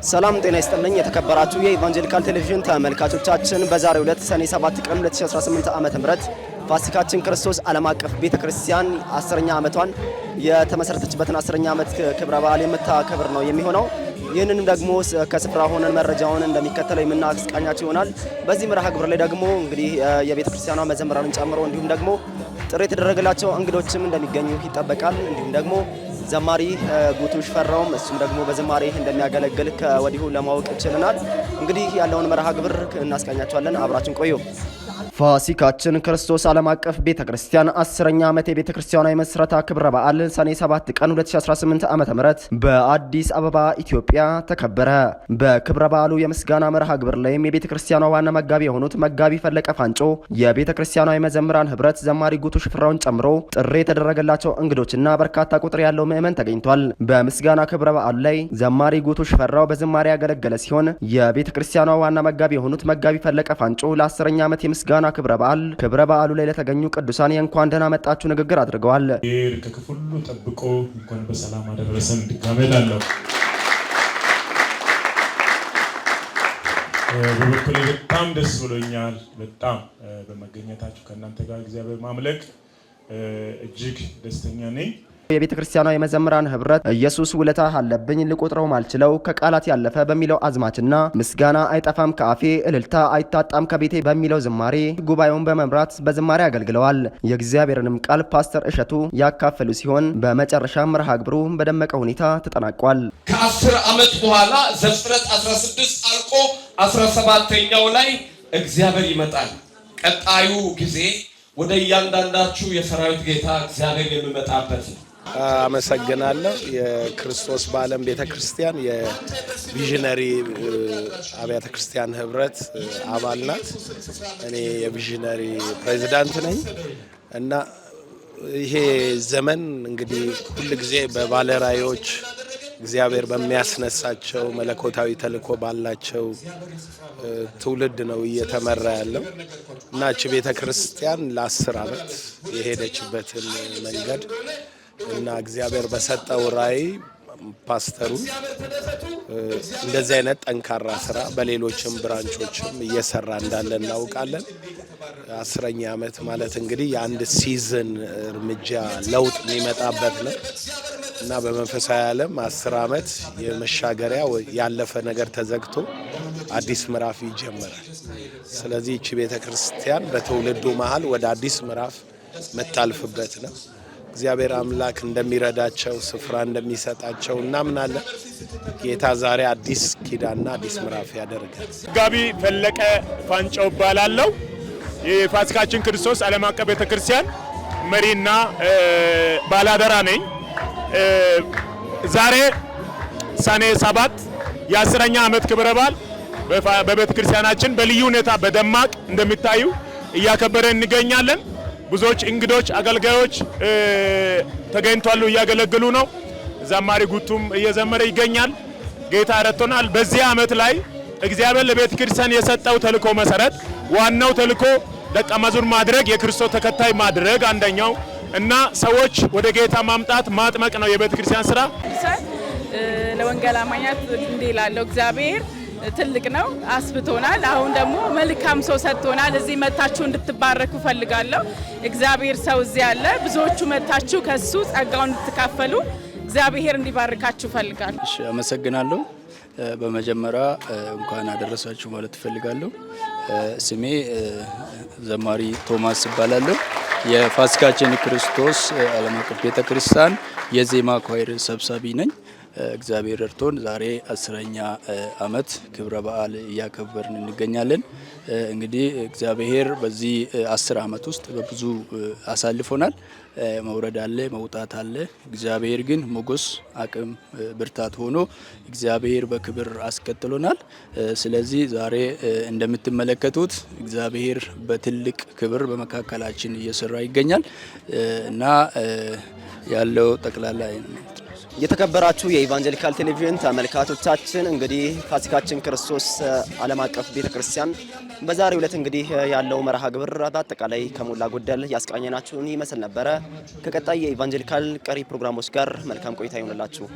ሰላም ጤና ይስጥልኝ የተከበራችሁ የኢቫንጀሊካል ቴሌቪዥን ተመልካቾቻችን በዛሬው ዕለት ሰኔ 7 ቀን 2018 ዓ.ም ፋሲካችን ክርስቶስ ዓለም አቀፍ ቤተክርስቲያን 10ኛ ዓመቷን የተመሰረተችበትን 10ኛ ዓመት ክብረ በዓል የምታከብር ነው የሚሆነው። ይህንንም ደግሞ ከስፍራ ሆነን መረጃውን እንደሚከተለው የምናስቃኛችሁ ይሆናል። በዚህ መርሃ ግብር ላይ ደግሞ እንግዲህ የቤተክርስቲያኗ መዘምራንን ጨምሮ እንዲሁም ደግሞ ጥሪ የተደረገላቸው እንግዶችም እንደሚገኙ ይጠበቃል። እንዲሁም ደግሞ ዘማሪ ጉቱሽ ፈራውም እሱም ደግሞ በዝማሬ እንደሚያገለግል ከወዲሁ ለማወቅ ችለናል። እንግዲህ ያለውን መርሃ ግብር እናስቃኛችኋለን። አብራችን ቆዩ። ፋሲካችን ክርስቶስ ዓለም አቀፍ ቤተክርስቲያን 10ኛ ዓመት የቤተክርስቲያኗ የመስረታ ክብረ በዓል ሰኔ 7 ቀን 2018 ዓ.ም በአዲስ አበባ ኢትዮጵያ ተከበረ። በክብረ በዓሉ የምስጋና መርሃ ግብር ላይም የቤተክርስቲያኗ ዋና መጋቢ የሆኑት መጋቢ ፈለቀ ፋንጮ፣ የቤተክርስቲያኗ የመዘምራን ህብረት ዘማሪ ጉቱሽ ፍራውን ጨምሮ ጥሪ የተደረገላቸው እንግዶችና በርካታ ቁጥር ያለው ምዕመን ተገኝቷል። በምስጋና ክብረ በዓሉ ላይ ዘማሪ ጉቱሽ ፈራው በዝማሬ ያገለገለ ሲሆን የቤተክርስቲያኗ ዋና መጋቢ የሆኑት መጋቢ ፈለቀ ፋንጮ ለ10ኛ ዓመት የምስጋና ክብረ በዓሉ ላይ ለተገኙ ቅዱሳን የእንኳን ደህና መጣችሁ ንግግር አድርገዋል። ከክፉሉ ጠብቆ እንኳን በሰላም አደረሰን ድጋሜላለሁ። በበኩሌ በጣም ደስ ብሎኛል። በጣም በመገኘታችሁ ከእናንተ ጋር እግዚአብሔር ማምለክ እጅግ ደስተኛ ነኝ። የቤተክርስቲያኗ የመዘምራን ህብረት ኢየሱስ ውለታ አለብኝ ልቆጥረው ማልችለው ከቃላት ያለፈ በሚለው አዝማችና ምስጋና አይጠፋም ከአፌ እልልታ አይታጣም ከቤቴ በሚለው ዝማሬ ጉባኤውን በመምራት በዝማሬ አገልግለዋል። የእግዚአብሔርንም ቃል ፓስተር እሸቱ ያካፈሉ ሲሆን በመጨረሻ መርሃ ግብሩ በደመቀ ሁኔታ ተጠናቋል። ከ10 ዓመት በኋላ ዘፍጥረት 16 አልቆ 17ኛው ላይ እግዚአብሔር ይመጣል። ቀጣዩ ጊዜ ወደ እያንዳንዳችሁ የሰራዊት ጌታ እግዚአብሔር የሚመጣበት ነው። አመሰግናለሁ። የክርስቶስ በዓለም ቤተክርስቲያን የቪዥነሪ አብያተ ክርስቲያን ህብረት አባል ናት። እኔ የቪዥነሪ ፕሬዚዳንት ነኝ እና ይሄ ዘመን እንግዲህ ሁሉ ጊዜ በባለራዕዮች እግዚአብሔር በሚያስነሳቸው መለኮታዊ ተልእኮ ባላቸው ትውልድ ነው እየተመራ ያለው እና እቺ ቤተክርስቲያን ለ10 ዓመት የሄደችበትን መንገድ እና እግዚአብሔር በሰጠው ራዕይ ፓስተሩ እንደዚህ አይነት ጠንካራ ስራ በሌሎችም ብራንቾችም እየሰራ እንዳለ እናውቃለን። 10ኛ ዓመት ማለት እንግዲህ የአንድ ሲዝን እርምጃ ለውጥ የሚመጣበት ነው እና በመንፈሳዊ ዓለም 10 ዓመት የመሻገሪያ ያለፈ ነገር ተዘግቶ አዲስ ምዕራፍ ይጀምራል። ስለዚህ እቺ ቤተክርስቲያን በትውልዱ መሃል ወደ አዲስ ምዕራፍ መታልፍበት ነው። እግዚአብሔር አምላክ እንደሚረዳቸው ስፍራ እንደሚሰጣቸው እናምናለን። ጌታ ዛሬ አዲስ ኪዳንና አዲስ ምዕራፍ ያደርጋል። መጋቢ ፈለቀ ፋንጮ እባላለሁ። የፋሲካችን ክርስቶስ ዓለም አቀፍ ቤተክርስቲያን መሪና ባላደራ ነኝ። ዛሬ ሰኔ 7 የ10ኛ ዓመት ክብረ በዓል በቤተክርስቲያናችን በልዩ ሁኔታ በደማቅ እንደሚታዩ እያከበረን እንገኛለን። ብዙዎች እንግዶች አገልጋዮች ተገኝተዋል፣ እያገለገሉ ነው። ዘማሪ ጉቱም እየዘመረ ይገኛል። ጌታ ረድቶናል። በዚህ ዓመት ላይ እግዚአብሔር ለቤተ ክርስቲያን የሰጠው ተልእኮ መሰረት ዋናው ተልእኮ ደቀ መዝሙር ማድረግ የክርስቶስ ተከታይ ማድረግ አንደኛው እና ሰዎች ወደ ጌታ ማምጣት ማጥመቅ ነው የቤተ ክርስቲያን ስራ። ለወንጌል አማኛት እንዲላለው እግዚአብሔር ትልቅ ነው፣ አስብቶናል። አሁን ደግሞ መልካም ሰው ሰጥቶናል። እዚህ መታችሁ እንድትባረኩ ፈልጋለሁ። እግዚአብሔር ሰው እዚህ አለ። ብዙዎቹ መታችሁ ከሱ ጸጋውን እንድትካፈሉ እግዚአብሔር እንዲባርካችሁ ፈልጋለሁ። እሺ፣ አመሰግናለሁ። በመጀመሪያ እንኳን አደረሳችሁ ማለት ፈልጋለሁ። ስሜ ዘማሪ ቶማስ እባላለሁ። የፋሲካችን ክርስቶስ ዓለም አቀፍ ቤተክርስቲያን የዜማ ኳይር ሰብሳቢ ነኝ። እግዚአብሔር ረድቶን ዛሬ 10ኛ ዓመት ክብረ በዓል እያከበርን እንገኛለን። እንግዲህ እግዚአብሔር በዚህ 10 ዓመት ውስጥ በብዙ አሳልፎናል። መውረድ አለ፣ መውጣት አለ። እግዚአብሔር ግን ሞገስ፣ አቅም፣ ብርታት ሆኖ እግዚአብሔር በክብር አስቀጥሎናል። ስለዚህ ዛሬ እንደምትመለከቱት እግዚአብሔር በትልቅ ክብር በመካከላችን እየሰራ ይገኛል እና ያለው ጠቅላላ የተከበራችሁ የኢቫንጀሊካል ቴሌቪዥን ተመልካቾቻችን እንግዲህ ፋሲካችን ክርስቶስ ዓለም አቀፍ ቤተክርስቲያን በዛሬው ዕለት እንግዲህ ያለው መርሃ ግብር በአጠቃላይ ከሞላ ጎደል ያስቃኘናችሁን ይመስል ነበረ። ከቀጣይ የኢቫንጀሊካል ቀሪ ፕሮግራሞች ጋር መልካም ቆይታ ይሁንላችሁ።